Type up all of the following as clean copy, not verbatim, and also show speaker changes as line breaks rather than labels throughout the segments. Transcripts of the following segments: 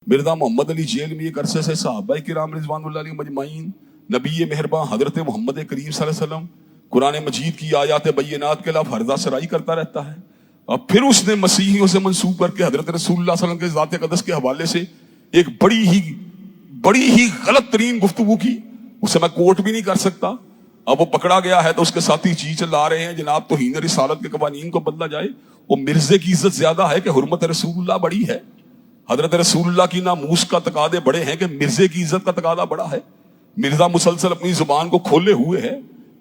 Mirza Mohammad Ali jail में एक अरसे से सहाबा किराम रिज़वानुल्लाह अलैहिम मजमाइन, नबी मेहरबान हजरत मोहम्मद करीम सल्लल्लाहु अलैहि वसल्लम कुरान मजीद की आयात बैयनात के खिलाफ हरदा सराई करता रहता है। और फिर उसने मसीहियों से मंसूब करके हजरत रसूलुल्लाह सल्लल्लाहु अलैहि वसल्लम के ज़ात अक़दस के हवाले से एक बड़ी ही गलत तरीन गुफ्तगू की। उसे मैं कोट भी नहीं कर सकता। अब वो पकड़ा गया है तो उसके साथी जी चला रहे हैं जनाब तौहीन रिसालत के कवानीन को बदला जाए। वो मिर्जे की इज्जत ज्यादा है कि हुर्मत रसूलुल्लाह बड़ी है। हजरत रसूलुल्लाह की नामूस का तकादे बड़े हैं कि मिर्जे की इज्जत का तकादा बड़ा है। मिर्जा मुसलसल अपनी जुबान को खोले हुए है।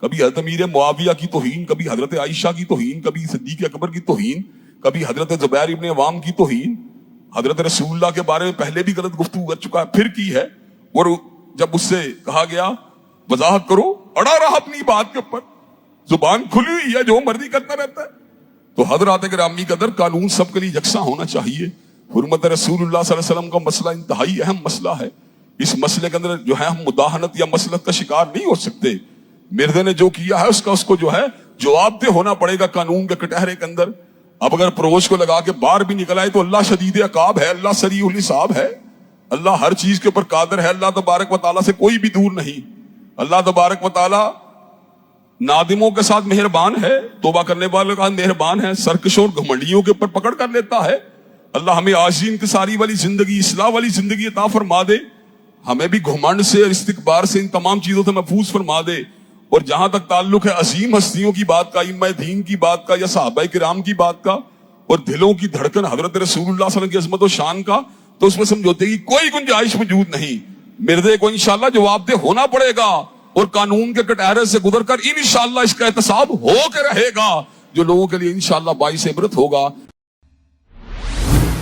कभी हजरत अमीर मुआविया की तौहीन, कभी हजरत आयशा की तौहीन, कभी सिद्दीक अकबर की तौहीन, कभी हजरत जुबैर इब्न अवाम की तौहीन। हजरत रसूलुल्लाह के बारे में पहले भी गलत गुफ्तगू कर चुका है, फिर की है। और जब उससे कहा गया वजाहत करो, अड़ा रहा अपनी बात के ऊपर, जुबान खुली हुई है, जो मर्जी करता रहता है। तो हजरात गिरामी कदर, कानून सबके लिए यकसा होना चाहिए। हुर्मत रसूलुल्लाह सल्लल्लाहु अलैहि वसल्लम का मसला इंतहाई अहम मसला है। इस मसले के अंदर जो है हम मुदाहनत या मसलत का शिकार नहीं हो सकते। मिर्जे ने जो किया है उसको जो है जवाबदेह होना पड़ेगा कानून के कटहरे के अंदर। अब अगर परोज को लगा के बाहर भी निकल आए तो अल्लाह शदीद अकाब है, अल्लाह सरीउल हिसाब है, अल्लाह हर चीज के ऊपर कादिर है। अल्लाह तबारक व तआला से कोई भी दूर नहीं। अल्लाह तबारक व तआला नादिमों के साथ मेहरबान है, तौबा करने वालों का मेहरबान है, सरकशों और घमंडियों के ऊपर पकड़ कर लेता है। अल्लाह हमें आजी इंकिसारी वाली जिंदगी, इस्लाह वाली जिंदगी अता फरमा दे। हमें भी घुमंड से और इस्तिकबार से इन तमाम चीजों से महफूज फरमा दे। और जहां तक ताल्लुक है अजीम हस्तियों की बात का, इम्मा दीन की बात का या सहाबा किराम की बात का, और दिलों की धड़कन हजरत रसूलुल्लाह सल्लल्लाहु अलैहि वसल्लम की अजमत और शान का, तो उसमें समझौते की कोई गुंजाइश मौजूद नहीं। मिर्जे को इंशाल्लाह जवाबदेह होना पड़ेगा और कानून के कटहरे से गुजरकर इंशाल्लाह इसका एहतसाब हो के रहेगा, जो लोगों के लिए इंशाल्लाह बाइस इबरत होगा।